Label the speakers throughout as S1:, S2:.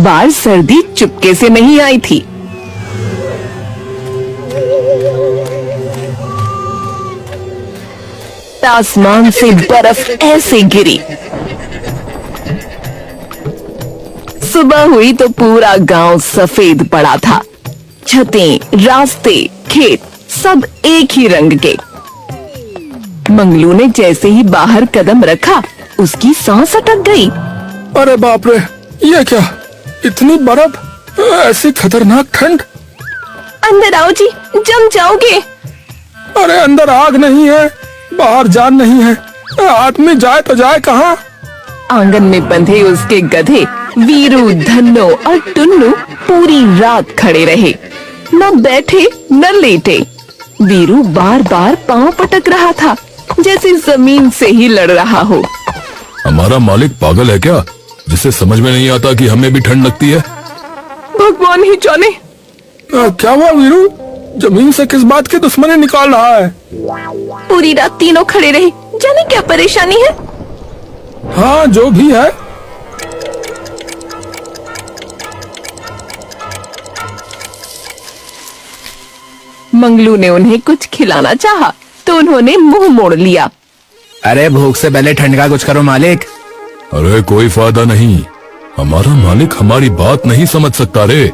S1: बार सर्दी चुपके से नहीं आई थी। आसमान से बर्फ ऐसे गिरी। सुबह हुई तो पूरा गांव सफेद पड़ा था। छतें, रास्ते, खेत सब एक ही रंग के। मंगलू ने जैसे ही बाहर कदम रखा, उसकी सांस अटक गई।
S2: अरे बाप रे, ये क्या, इतनी बर्फ, ऐसी खतरनाक ठंड।
S1: अंदर आओ जी, जम जाओगे।
S2: अरे अंदर आग नहीं है, बाहर जान नहीं है, आदमी जाए तो जाए कहाँ।
S1: आंगन में बंधे उसके गधे वीरू, धन्नो और टुन्नू पूरी रात खड़े रहे। न बैठे न लेटे। वीरू बार बार पांव पटक रहा था, जैसे जमीन से ही लड़ रहा हो।
S2: हमारा मालिक पागल है क्या, जिसे समझ में नहीं आता कि हमें भी ठंड लगती है।
S1: भगवान ही जाने।
S2: क्या हुआ वीरू, जमीन से किस बात की दुश्मनी निकाल रहा है।
S1: पूरी रात तीनों खड़े रहे, जाने क्या परेशानी है।
S2: हाँ जो भी है।
S1: मंगलू ने उन्हें कुछ खिलाना चाहा तो उन्होंने मुंह मोड़ लिया।
S3: अरे भूख से पहले ठंड का कुछ करो मालिक।
S2: अरे कोई फायदा नहीं, हमारा मालिक हमारी बात नहीं समझ सकता रे।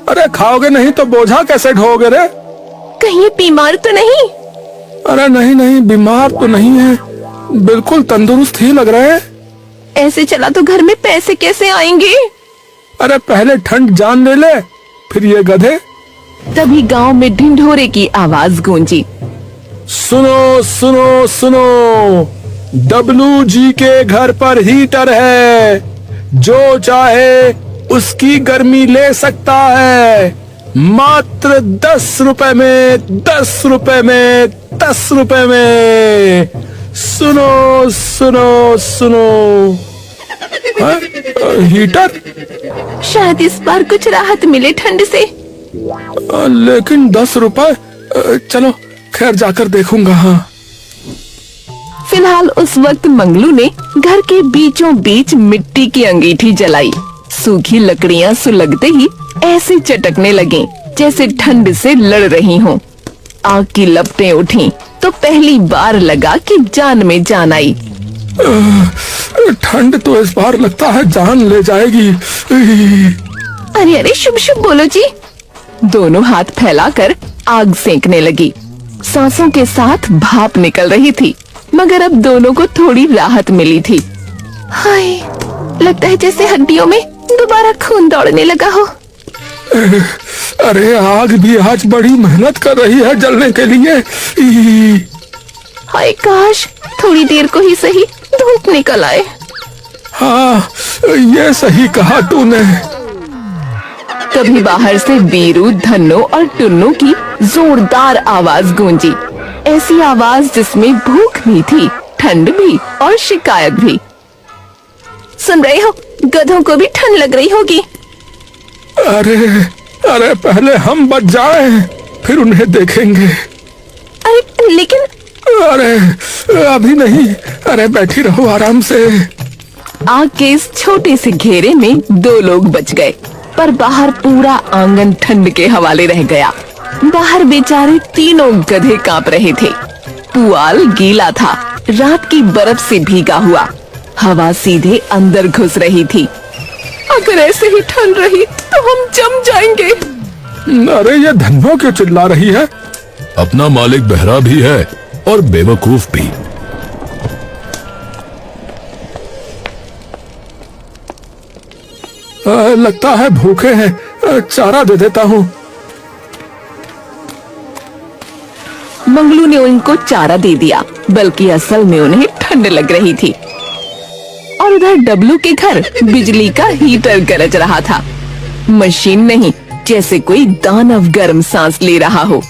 S2: अरे खाओगे नहीं तो बोझा कैसे ढोओगे रे।
S1: कहीं बीमार तो नहीं।
S2: अरे नहीं नहीं, बीमार तो नहीं है, बिल्कुल तंदुरुस्त ही लग रहे हैं।
S1: ऐसे चला तो घर में पैसे कैसे आएंगे।
S2: अरे पहले ठंड जान ले, फिर ये गधे।
S1: तभी गांव में ढिंढोरे की आवाज गूंजी।
S2: सुनो सुनो सुनो, डब्लू जी के घर पर हीटर है, जो चाहे उसकी गर्मी ले सकता है, मात्र 10 रुपए में, 10 रुपए में, 10 रुपए में। सुनो सुनो सुनो। हीटर?
S1: शायद इस बार कुछ राहत मिले ठंड से।
S2: लेकिन 10 रुपए, चलो खैर जाकर देखूंगा। हाँ।
S1: फिलहाल उस वक्त मंगलू ने घर के बीचों बीच मिट्टी की अंगीठी जलाई। सूखी लकड़ियां सुलगते ही ऐसे चटकने लगे जैसे ठंड से लड़ रही हों। आग की लपटें उठीं तो पहली बार लगा कि जान में जान आई।
S2: ठंड तो इस बार लगता है जान ले जाएगी।
S1: अरे अरे, शुभ शुभ बोलो जी। दोनों हाथ फैलाकर आग सेंकने लगी। सांसों के साथ भाप निकल रही थी, मगर अब दोनों को थोड़ी राहत मिली थी। हाय, लगता है जैसे हड्डियों में दोबारा खून दौड़ने लगा हो।
S2: अरे आग भी आज बड़ी मेहनत कर रही है जलने के लिए।
S1: हाय, काश थोड़ी देर को ही सही धूप निकल आए।
S2: हाँ, ये सही कहा तूने।
S1: तभी बाहर से वीरू, धन्नो और टुन्नू की जोरदार आवाज गूंजी। ऐसी आवाज जिसमें भूख भी थी, ठंड भी और शिकायत भी। सुन रहे हो, गधों को भी ठंड लग रही होगी।
S2: अरे अरे, पहले हम बच जाएं, फिर उन्हें देखेंगे।
S1: अरे लेकिन।
S2: अरे अभी नहीं, अरे बैठी रहो आराम से।
S1: आग के इस छोटे से घेरे में 2 लोग बच गए, पर बाहर पूरा आंगन ठंड के हवाले रह गया। बाहर बेचारे तीनों गधे कांप रहे थे। पुआल गीला था, रात की बर्फ से भीगा हुआ। हवा सीधे अंदर घुस रही थी। अगर ऐसे ही ठंड रही तो हम जम जाएंगे।
S2: अरे ये धन्नो क्यों चिल्ला रही है। अपना मालिक बहरा भी है और बेवकूफ भी। लगता है भूखे हैं, चारा दे देता हूँ।
S1: मंगलू ने उनको चारा दे दिया, बल्कि असल में उन्हें ठंड लग रही थी। और उधर डब्लू के घर बिजली का हीटर गरज रहा था। मशीन नहीं, जैसे कोई दानव गर्म सांस ले रहा हो।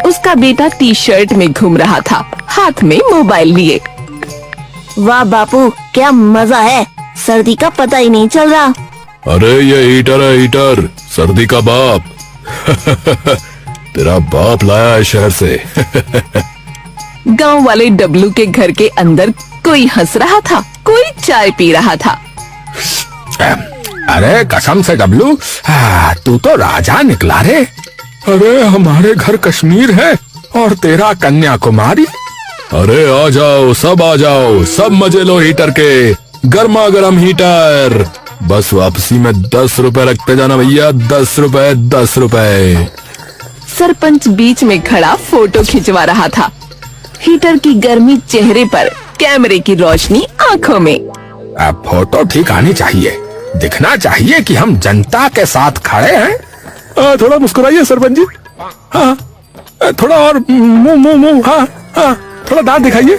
S1: उसका बेटा टी-शर्ट में घूम रहा था, हाथ में मोबाइल लिए।
S4: वाह बापू, क्या मजा है, सर्दी का पता ही नहीं चल रहा।
S2: अरे ये हीटर है, हीटर, सर्दी का बाप। तेरा बाप लाया है शहर से।
S1: गांव वाले डब्लू के घर के अंदर कोई हंस रहा था, कोई चाय पी रहा था।
S3: अरे कसम से डब्लू, तू तो राजा निकला रे।
S2: अरे हमारे घर कश्मीर है और तेरा कन्याकुमारी। अरे आ जाओ, सब आ जाओ, सब मजे लो हीटर के, गर्मा गर्म हीटर। बस वापसी में 10 रुपए रखते जाना भैया, 10 रुपए 10 रुपए।
S1: सरपंच बीच में खड़ा फोटो खिंचवा रहा था। हीटर की गर्मी चेहरे पर, कैमरे की रोशनी आंखों में।
S3: अब फोटो ठीक आनी चाहिए, दिखना चाहिए कि हम जनता के साथ खड़े हैं।
S2: थोड़ा मुस्कुराइए सरपंच जी। हाँ, थोड़ा और मुंह मुंह मुंह, हाँ हाँ, थोड़ा दांत दिखाइए।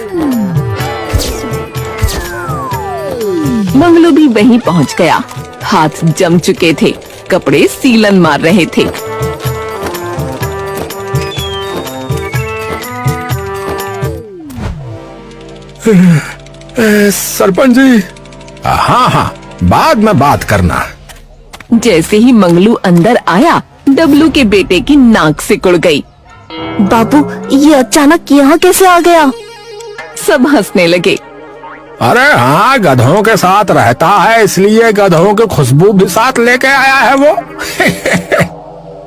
S1: मंगलू भी वहीं पहुंच गया। हाथ जम चुके थे, कपड़े सीलन मार रहे थे।
S2: सरपंच जी।
S3: हाँ हाँ, बाद में बात करना।
S1: जैसे ही मंगलू अंदर आया, डब्लू के बेटे की नाक सिकुड़ गई।
S4: बापू, ये अचानक यहाँ कैसे आ गया?
S1: सब हंसने लगे।
S3: अरे हाँ, गधों के साथ रहता है, इसलिए गधों की खुशबू भी साथ लेके आया है वो।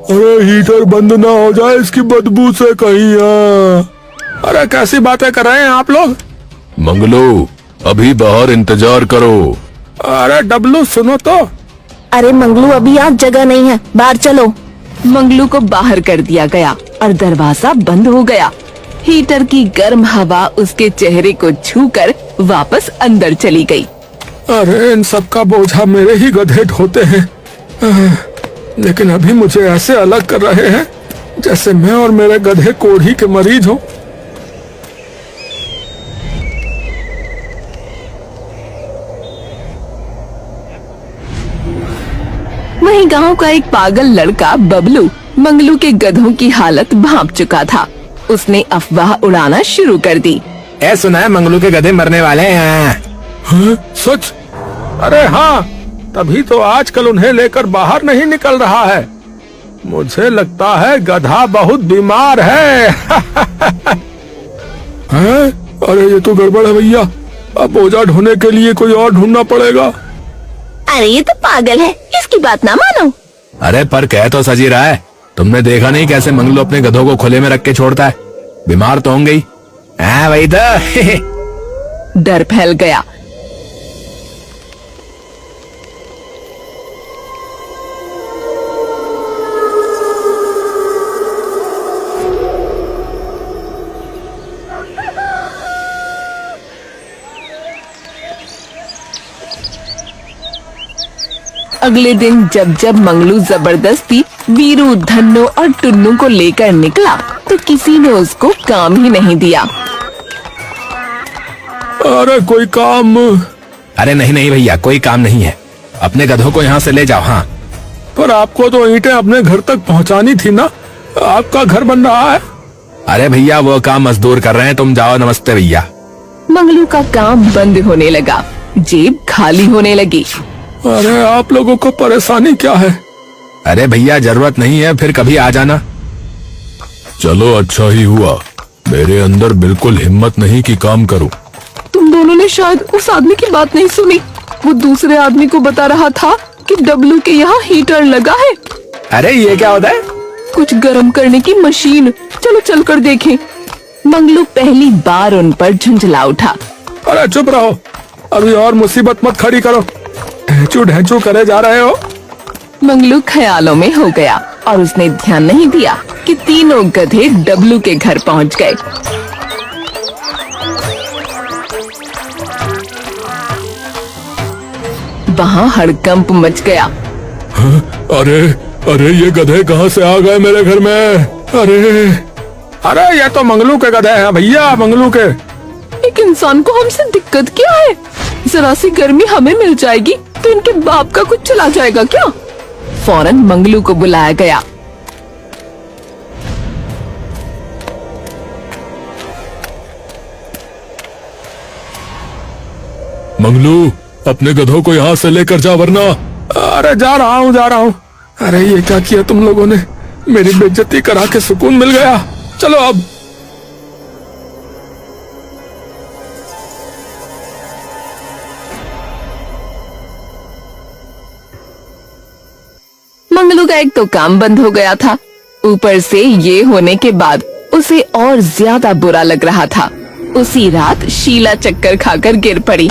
S2: अरे हीटर बंद ना हो जाए इसकी बदबू से कहीं। अरे कैसी बातें कर रहे हैं आप लोग? मंगलू, अभी बाहर इंतजार करो। अरे डब्लू सुनो तो।
S4: अरे मंगलू, अभी यहाँ जगह नहीं है, बाहर चलो।
S1: मंगलू को बाहर कर दिया गया और दरवाजा बंद हो गया। हीटर की गर्म हवा उसके चेहरे को छूकर वापस अंदर चली गई।
S2: अरे इन सब का बोझा मेरे ही गधे ढोते हैं। लेकिन अभी मुझे ऐसे अलग कर रहे हैं जैसे मैं और मेरे गधे कोढ़ी के मरीज हो।
S1: वहीं गांव का एक पागल लड़का बबलू मंगलू के गधों की हालत भांप चुका था। उसने अफवाह उड़ाना शुरू कर दी।
S3: ए सुना है, मंगलू के गधे मरने वाले हैं।
S2: हाँ, सच? अरे हाँ, तभी तो आजकल उन्हें लेकर बाहर नहीं निकल रहा है। मुझे लगता है गधा बहुत बीमार है। हैं? अरे ये तो गड़बड़ है भैया, अब बोझा ढोने के लिए कोई और ढूंढना पड़ेगा।
S4: अरे ये तो पागल है, इसकी बात ना मानो।
S3: अरे पर कह तो सजी रहा है। तुमने देखा नहीं कैसे मंगलू अपने गधों को खुले में रख के छोड़ता है? बीमार तो होंगे ही। हाँ वही तो।
S1: डर फैल गया। अगले दिन जब जब मंगलू जबरदस्ती वीरू, धन्नो और टुन्नू को लेकर निकला तो किसी ने उसको काम ही नहीं दिया।
S2: अरे कोई काम?
S3: अरे नहीं नहीं भैया, कोई काम नहीं है। अपने गधों को यहाँ से ले जाओ। हाँ,
S2: पर आपको तो ईंटें अपने घर तक पहुँचानी थी ना, आपका घर बन रहा है।
S3: अरे भैया वो काम मजदूर कर रहे हैं, तुम जाओ। नमस्ते भैया।
S1: मंगलू का काम बंद होने लगा, जेब खाली होने लगी।
S2: अरे आप लोगों को परेशानी क्या है?
S3: अरे भैया जरूरत नहीं है, फिर कभी आ जाना।
S2: चलो अच्छा ही हुआ, मेरे अंदर बिल्कुल हिम्मत नहीं कि काम करूं।
S1: तुम दोनों ने शायद उस आदमी की बात नहीं सुनी। वो दूसरे आदमी को बता रहा था कि डब्लू के यहाँ हीटर लगा है।
S3: अरे ये क्या होता है?
S1: कुछ गर्म करने की मशीन। चलो चलकर देखें। मंगलू पहली बार उन पर झुंझला उठा।
S2: अरे चुप रहो, अभी और मुसीबत मत खड़ी करो। ढेंचू ढेंचू करे जा रहे हो।
S1: मंगलू ख्यालों में हो गया और उसने ध्यान नहीं दिया कि तीनों गधे डब्लू के घर पहुंच गए। वहाँ हड़कंप मच गया।
S2: अरे अरे ये गधे कहाँ से आ गए मेरे घर में? अरे अरे ये तो मंगलू के गधे हैं भैया, मंगलू के।
S1: एक इंसान को हमसे दिक्कत क्या है? जरा सी गर्मी हमें मिल जाएगी तो इनके बाप का कुछ चला जाएगा क्या? फौरन मंगलू को बुलाया गया।
S2: मंगलू, अपने गधों को यहाँ से लेकर जा वरना। अरे जा रहा हूँ जा रहा हूँ। अरे ये क्या किया तुम लोगों ने? मेरी बेइज्जती करा के सुकून मिल गया। चलो अब।
S1: मंगलू का एक तो काम बंद हो गया था, ऊपर से ये होने के बाद उसे और ज्यादा बुरा लग रहा था। उसी रात शीला चक्कर खाकर गिर पड़ी।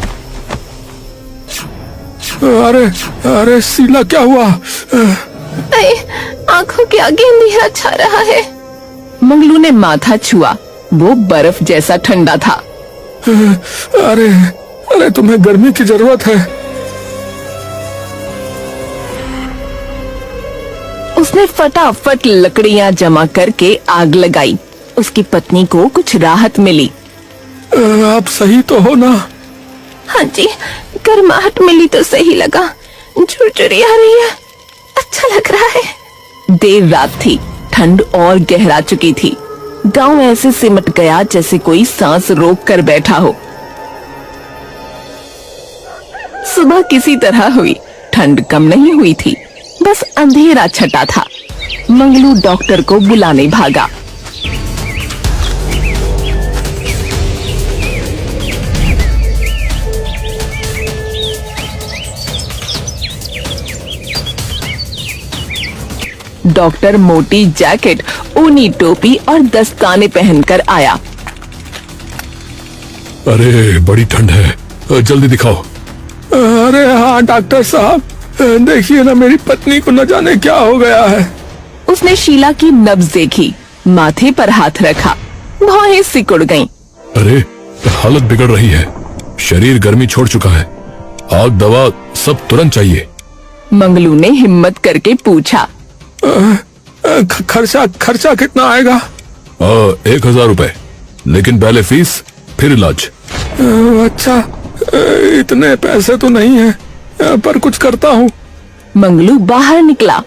S2: अरे अरे शीला, क्या हुआ?
S1: आंखों के आगे अंधेरा छा रहा है। मंगलू ने माथा छुआ, वो बर्फ जैसा ठंडा था।
S2: अरे अरे, तुम्हें गर्मी की जरूरत है।
S1: उसने फटाफट लकड़ियां जमा करके आग लगाई। उसकी पत्नी को कुछ राहत मिली।
S2: आप सही तो हो ना?
S1: हाँ जी, गर्माहट मिली तो सही लगा। झुरझुरी आ रही है, अच्छा लग रहा है। देर रात थी, ठंड और गहरा चुकी थी। गांव ऐसे सिमट गया जैसे कोई सांस रोक कर बैठा हो। सुबह किसी तरह हुई, ठंड कम नहीं हुई थी, बस अंधेरा छटा था। मंगलू डॉक्टर को बुलाने भागा। डॉक्टर मोटी जैकेट, ऊनी टोपी और दस्ताने पहनकर आया।
S2: अरे बड़ी ठंड है, जल्दी दिखाओ। अरे हाँ डॉक्टर साहब, देखिए ना, मेरी पत्नी को न जाने क्या हो गया है।
S1: उसने शीला की नब्ज देखी, माथे पर हाथ रखा, भौहें सिकुड़ गईं।
S2: अरे हालत बिगड़ रही है, शरीर गर्मी छोड़ चुका है, आग दवा सब तुरंत चाहिए।
S1: मंगलू ने हिम्मत करके पूछा।
S2: खर्चा खर्चा कितना आएगा? 1000 रुपए, लेकिन पहले फीस फिर इलाज। अच्छा, इतने पैसे तो नहीं है, पर कुछ करता हूँ।
S1: मंगलू बाहर निकला,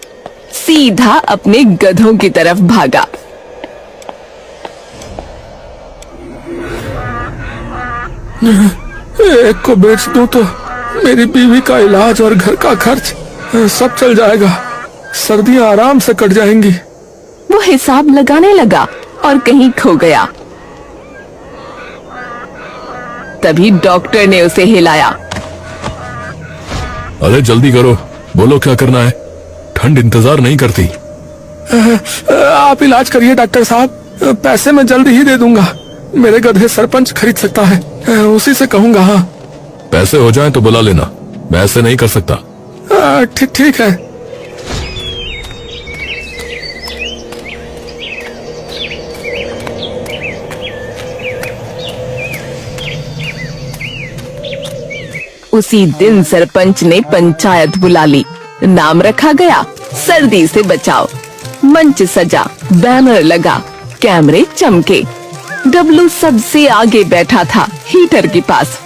S1: सीधा अपने गधों की तरफ भागा।
S2: एक को बेच दूं तो मेरी बीवी का इलाज और घर का खर्च सब चल जाएगा। सर्दियां आराम से कट जाएंगी।
S1: वो हिसाब लगाने लगा और कहीं खो गया। तभी डॉक्टर ने उसे हिलाया।
S2: अरे जल्दी करो, बोलो क्या करना है, ठंड इंतजार नहीं करती। आप इलाज करिए डॉक्टर साहब, पैसे मैं जल्दी ही दे दूंगा। मेरे गधे सरपंच खरीद सकता है, उसी से कहूंगा। हाँ, पैसे हो जाएं तो बुला लेना, मैं ऐसे नहीं कर सकता। ठीक है।
S1: उसी दिन सरपंच ने पंचायत बुला ली। नाम रखा गया सर्दी से बचाओ। मंच सजा, बैनर लगा, कैमरे चमके। डब्लू सबसे आगे बैठा था, हीटर के पास।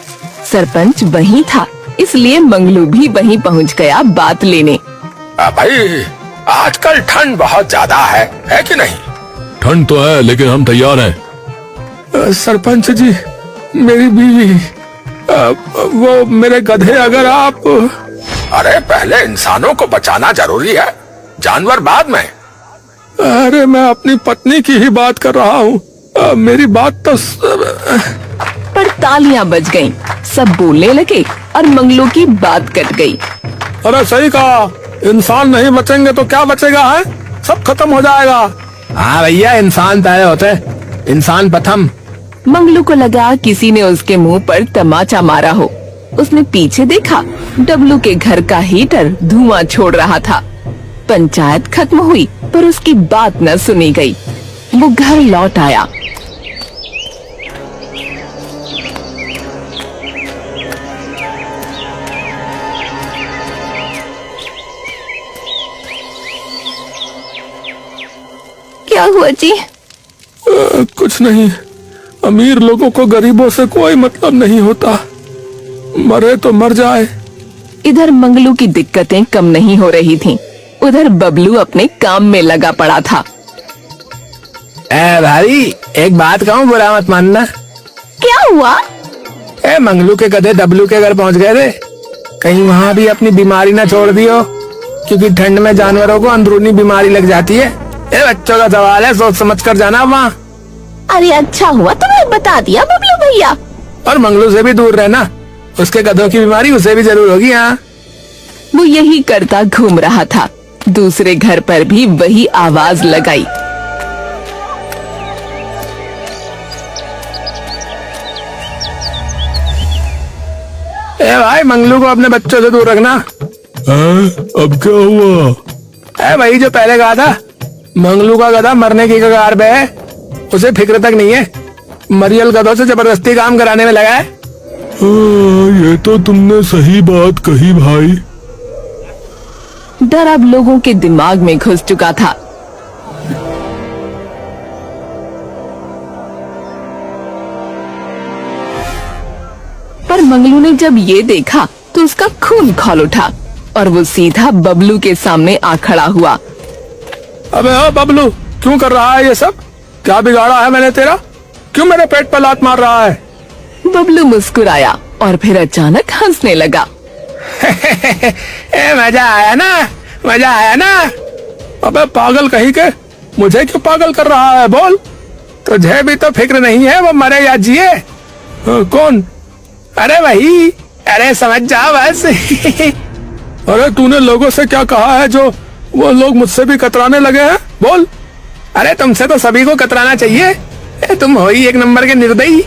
S1: सरपंच वहीं था, इसलिए मंगलू भी वहीं पहुंच गया बात लेने।
S2: भाई, आजकल ठंड बहुत ज्यादा है कि नहीं? ठंड तो है, लेकिन हम तैयार हैं। सरपंच जी, मेरी बीवी, वो मेरे गधे, अगर आप। अरे पहले इंसानों को बचाना जरूरी है, जानवर बाद में। अरे मैं अपनी पत्नी की ही बात कर रहा हूँ, मेरी बात तो।
S1: पर तालियां बज गईं, सब बोलने लगे और मंगलू की बात कट गई।
S2: अरे सही कहा, इंसान नहीं बचेंगे तो क्या बचेगा है? सब खत्म हो जाएगा।
S3: हाँ भैया, इंसान पहले होते, इंसान प्रथम।
S1: मंगलू को लगा किसी ने उसके मुंह पर तमाचा मारा हो। उसने पीछे देखा, डब्लू के घर का हीटर धुआं छोड़ रहा था। पंचायत खत्म हुई, पर उसकी बात न सुनी गई। वो घर लौट आया। क्या हुआ जी?
S2: कुछ नहीं, अमीर लोगों को गरीबों से कोई मतलब नहीं होता, मरे तो मर जाए।
S1: इधर मंगलू की दिक्कतें कम नहीं हो रही थीं, उधर बबलू अपने काम में लगा पड़ा था।
S3: भाई, एक बात कहूँ, बुरा मत मानना।
S1: क्या हुआ?
S3: मंगलू के गधे डब्लू के घर पहुंच गए थे, कहीं वहाँ भी अपनी बीमारी ना छोड़ दियो, क्योंकि ठंड में जानवरों को अंदरूनी बीमारी लग जाती है। ये बच्चों का सवाल है, सोच समझ कर जाना वहाँ।
S1: अरे अच्छा हुआ तुम्हें बता दिया बबलू भैया।
S3: और मंगलू से भी दूर रहना, उसके गधों की बीमारी उसे भी जरूर होगी। हाँ,
S1: वो यही करता घूम रहा था। दूसरे घर पर भी वही आवाज लगाई।
S3: ए भाई, मंगलू को अपने बच्चों से दूर रखना।
S2: अब क्या हुआ?
S3: वही जो पहले कहा था, मंगलू का गधा मरने की कगार पे है, उसे फिक्र तक नहीं है। मरियल गधों से जबरदस्ती काम कराने में लगा है।
S2: ये तो तुमने सही बात कही भाई।
S1: डर अब लोगों के दिमाग में घुस चुका था। पर मंगलू ने जब ये देखा तो उसका खून खौल उठा और वो सीधा बबलू के सामने आ खड़ा हुआ।
S3: अबे ओ बबलू, क्यों कर रहा है ये सब? क्या बिगाड़ा है मैंने तेरा? क्यों मेरे पेट पर लात मार रहा है?
S1: बबलू मुस्कुराया और फिर अचानक हंसने लगा।
S3: मजा आया ना, मजा आया ना। अबे पागल कहीं के, मुझे क्यों पागल कर रहा है? बोल, तुझे भी तो फिक्र नहीं है वो मरे या जिए? कौन? अरे वही, अरे समझ जा बस। अरे तूने लोगों से क्या कहा है जो वो लोग मुझसे भी कतराने लगे हैं? बोल। अरे तुमसे तो सभी को कतराना चाहिए, तुम हो ही एक नंबर के निर्दयी।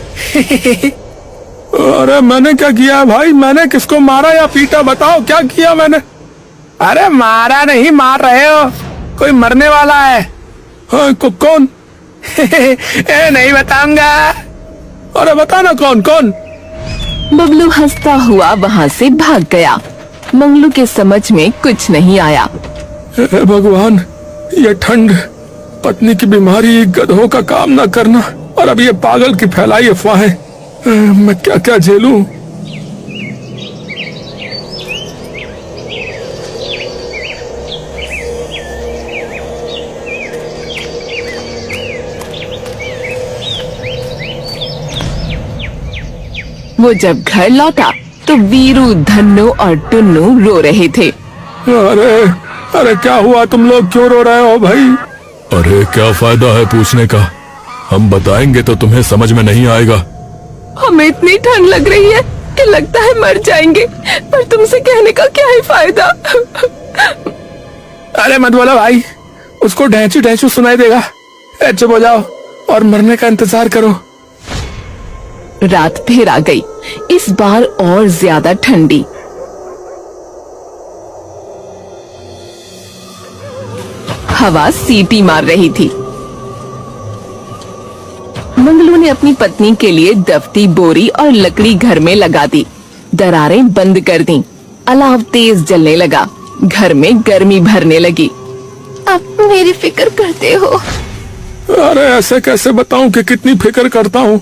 S3: अरे मैंने क्या किया है भाई? मैंने किसको मारा या पीटा? बताओ क्या किया मैंने? अरे मारा नहीं, मार रहे हो, कोई मरने वाला है। कौन? नहीं बताऊंगा। अरे बताना कौन कौन?
S1: बबलू हंसता हुआ वहाँ से भाग गया। मंगलू के समझ में कुछ नहीं आया।
S3: भगवान, ये ठंड, पत्नी की बीमारी, गधों का काम न करना, और अब ये पागल की फैलाई अफवाहें, मैं क्या क्या झेलूं?
S1: वो जब घर लौटा तो वीरू, धन्नो और टुन्नू रो रहे थे।
S3: अरे अरे क्या हुआ? तुम लोग क्यों रो रहे हो भाई?
S2: अरे क्या फायदा है पूछने का, हम बताएंगे तो तुम्हें समझ में नहीं आएगा।
S1: हमें इतनी ठंड लग रही है कि लगता है मर जाएंगे, पर तुमसे कहने का क्या है फायदा?
S3: अरे मत बोलो भाई, उसको ढैंचू ढैंचू सुनाई देगा। चुप हो जाओ और मरने का इंतजार करो।
S1: रात फिर आ गई, इस बार और ज्यादा ठंडी। हवा सीटी मार रही थी। मंगलू ने अपनी पत्नी के लिए दफ्ती, बोरी और लकड़ी घर में लगा दी। दरारें बंद कर दी। अलाव तेज जलने लगा। घर में गर्मी भरने लगी। अब मेरी फिक्र करते हो?
S3: अरे ऐसे कैसे बताऊं कि कितनी फिक्र करता हूँ?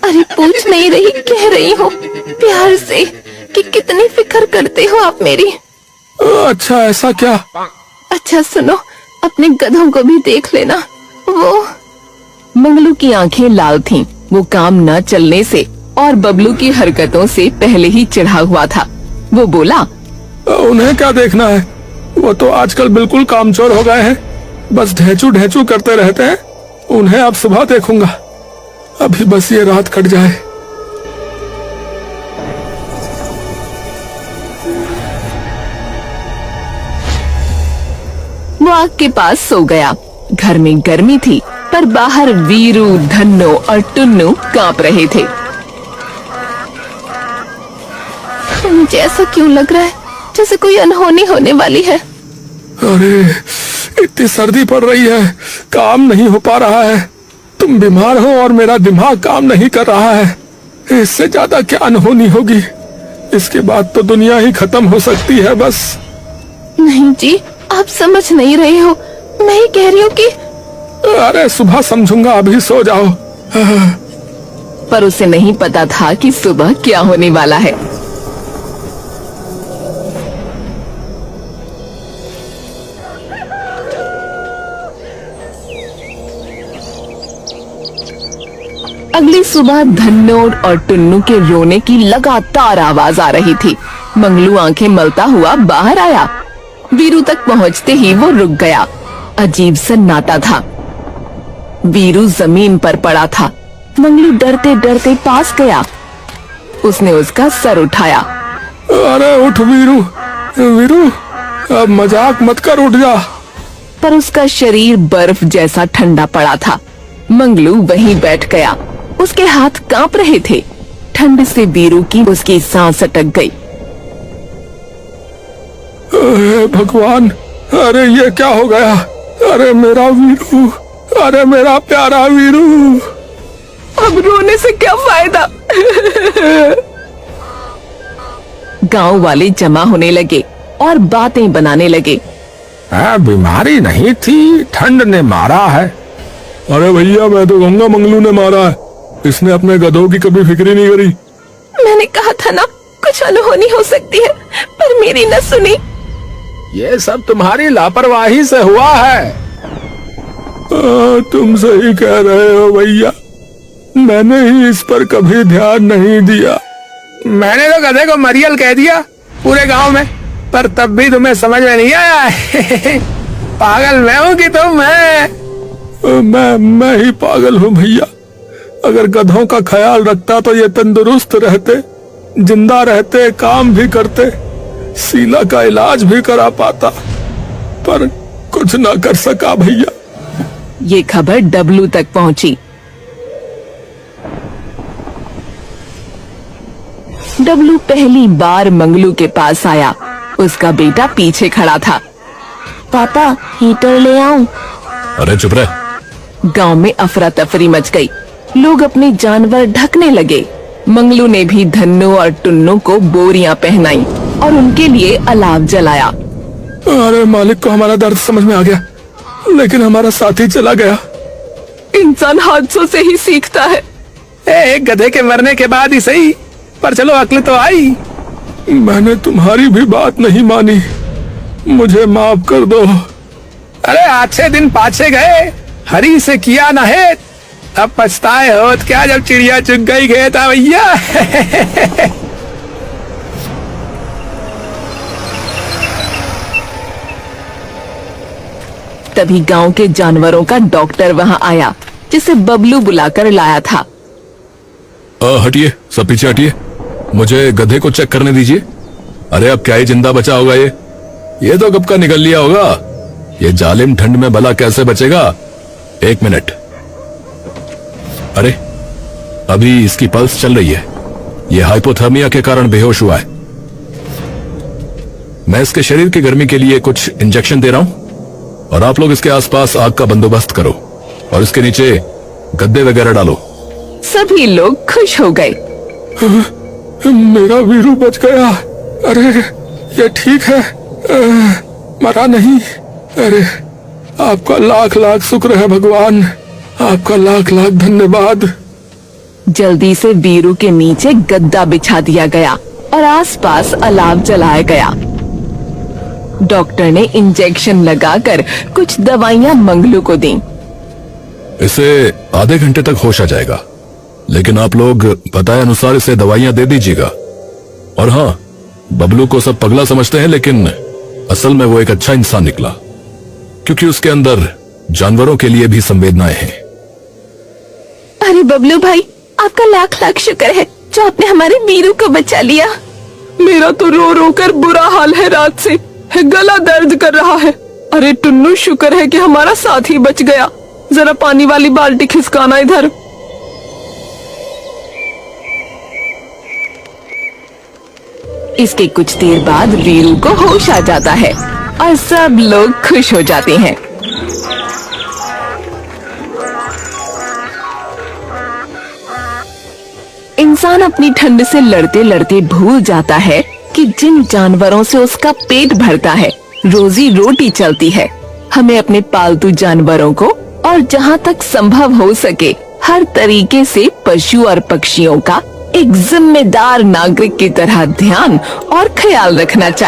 S1: अरे पूछ नहीं रही, कह रही हूँ प्यार से कि कितनी फिक्र करते हो आप मेरी।
S3: अच्छा ऐसा क्या?
S1: अच्छा सुनो, अपने गधों को भी देख लेना। वो मंगलू की आंखें लाल थीं। वो काम न चलने से और बबलू की हरकतों से पहले ही चिढ़ा हुआ था। वो बोला,
S3: उन्हें क्या देखना है? वो तो आजकल बिल्कुल कामचोर हो गए हैं, बस ढेंचू ढेंचू करते रहते हैं। उन्हें अब सुबह देखूंगा, अभी बस ये रात कट जाए।
S1: वो आग के पास सो गया। घर में गर्मी थी, पर बाहर वीरू, धन्नो और टुन्नू कांप रहे थे। मुझे ऐसा क्यों लग रहा है जैसे कोई अनहोनी होने वाली है?
S3: अरे इतनी सर्दी पड़ रही है, काम नहीं हो पा रहा है। तुम बीमार हो और मेरा दिमाग काम नहीं कर रहा है। इससे ज्यादा क्या अनहोनी होगी? इसके बाद तो दुनिया ही खत्म हो सकती है बस।
S1: नहीं जी, आप समझ नहीं रहे हो। मैं ही कह रही हूँ कि
S3: अरे सुबह समझूंगा, अभी सो जाओ।
S1: पर उसे नहीं पता था कि सुबह क्या होने वाला है। अगली सुबह धन्नो और टुन्नू के रोने की लगातार आवाज आ रही थी। मंगलू आंखें मलता हुआ बाहर आया। वीरू तक पहुंचते ही वो रुक गया। अजीब सन्नाटा था। वीरू जमीन पर पड़ा था। मंगलू डरते डरते पास गया। उसने उसका सर उठाया।
S3: अरे उठ वीरू, वीरू
S2: अब मजाक मत कर, उठ जा।
S1: पर उसका शरीर बर्फ जैसा ठंडा पड़ा था। मंगलू वहीं बैठ गया। उसके हाथ कांप रहे थे। ठंड से बीरू की उसकी सांस अटक गई।
S2: भगवान, अरे ये क्या हो गया? अरे मेरा वीरू, अरे मेरा प्यारा वीरू।
S1: अब रोने से क्या फायदा? गांव वाले जमा होने लगे और बातें बनाने लगे।
S3: बीमारी नहीं थी, ठंड ने मारा है।
S2: अरे भैया, मैं तो कहूंगा मंगलू ने मारा है। इसने अपने गधों की कभी फिक्र ही नहीं करी।
S1: मैंने कहा था ना, कुछ अनहोनी हो सकती है, पर मेरी न सुनी।
S3: ये सब तुम्हारी लापरवाही से हुआ है।
S2: तुम सही कह रहे हो भैया, मैंने ही इस पर कभी ध्यान नहीं दिया।
S3: मैंने तो गधे को मरियल कह दिया पूरे गांव में, पर तब भी तुम्हें समझ में नहीं आया। पागल मैं हूँ कि तुम?
S2: मैं ही पागल हूँ भैया। अगर गधों का ख्याल रखता तो ये तंदुरुस्त रहते, जिंदा रहते, काम भी करते, शीला का इलाज भी करा पाता, पर कुछ ना कर सका भैया।
S1: ये खबर डब्लू तक पहुंची। डब्लू पहली बार मंगलू के पास आया। उसका बेटा पीछे खड़ा था।
S4: पापा, हीटर ले आऊं?
S2: अरे चुप रह।
S1: गांव में अफरा तफरी मच गई। लोग अपने जानवर ढकने लगे। मंगलू ने भी धन्नू और टुन्नू को बोरियां पहनाई और उनके लिए अलाव जलाया।
S2: अरे मालिक को हमारा दर्द समझ में आ गया, लेकिन हमारा साथी चला गया।
S1: इंसान हादसों से ही सीखता है।
S3: एक गधे के मरने के बाद ही सही, पर चलो अक्ल तो आई।
S2: मैंने तुम्हारी भी बात नहीं मानी, मुझे माफ कर दो।
S3: अरे अच्छे दिन पाछे गए, हरी से किया ना है, अब पछताए हो क्या जब चिड़िया चुग गई खेत भैया।
S1: तभी गांव के जानवरों का डॉक्टर वहां आया, जिसे बबलू बुलाकर लाया था।
S2: हटिए, सब पीछे हटिए, मुझे गधे को चेक करने दीजिए। अरे अब क्या ही जिंदा बचा होगा ये तो कब का निकल लिया होगा। ये जालिम ठंड में भला कैसे बचेगा? 1 मिनट। अरे अभी इसकी पल्स चल रही है। ये हाइपोथर्मिया के कारण बेहोश हुआ है। मैं इसके शरीर की गर्मी के लिए कुछ इंजेक्शन दे रहा हूं और आप लोग इसके आसपास आग का बंदोबस्त करो और इसके नीचे गद्दे वगैरह डालो।
S1: सभी लोग खुश हो गए।
S2: मेरा वीरू बच गया। अरे ये ठीक है, मरा नहीं। अरे आपका लाख लाख शुक्र है भगवान, आपका लाख लाख धन्यवाद।
S1: जल्दी से वीरू के नीचे गद्दा बिछा दिया गया और आसपास अलाव जलाया गया। डॉक्टर ने इंजेक्शन लगाकर कुछ दवाइयां मंगलू को दी।
S2: इसे आधे घंटे तक होश आ जाएगा, लेकिन आप लोग बताए अनुसार इसे दवाइयां दे दीजिएगा। और हाँ, बबलू को सब पगला समझते हैं, लेकिन असल में वो एक अच्छा इंसान निकला, क्योंकि उसके अंदर जानवरों के लिए भी संवेदनाएं हैं।
S1: अरे बबलू भाई, आपका लाख लाख शुक्र है जो आपने हमारे वीरू को बचा लिया। मेरा तो रो रो कर बुरा हाल है, रात से गला दर्द कर रहा है। अरे टुन्नू, शुक्र है कि हमारा साथी बच गया। जरा पानी वाली बाल्टी खिसकाना इधर। इसके कुछ देर बाद वीरू को होश आ जाता है और सब लोग खुश हो जाते हैं। इंसान अपनी ठंड से लड़ते लड़ते भूल जाता है कि जिन जानवरों से उसका पेट भरता है, रोजी रोटी चलती है। हमें अपने पालतू जानवरों को और जहाँ तक संभव हो सके हर तरीके से पशु और पक्षियों का एक जिम्मेदार नागरिक की तरह ध्यान और ख्याल रखना चाहिए।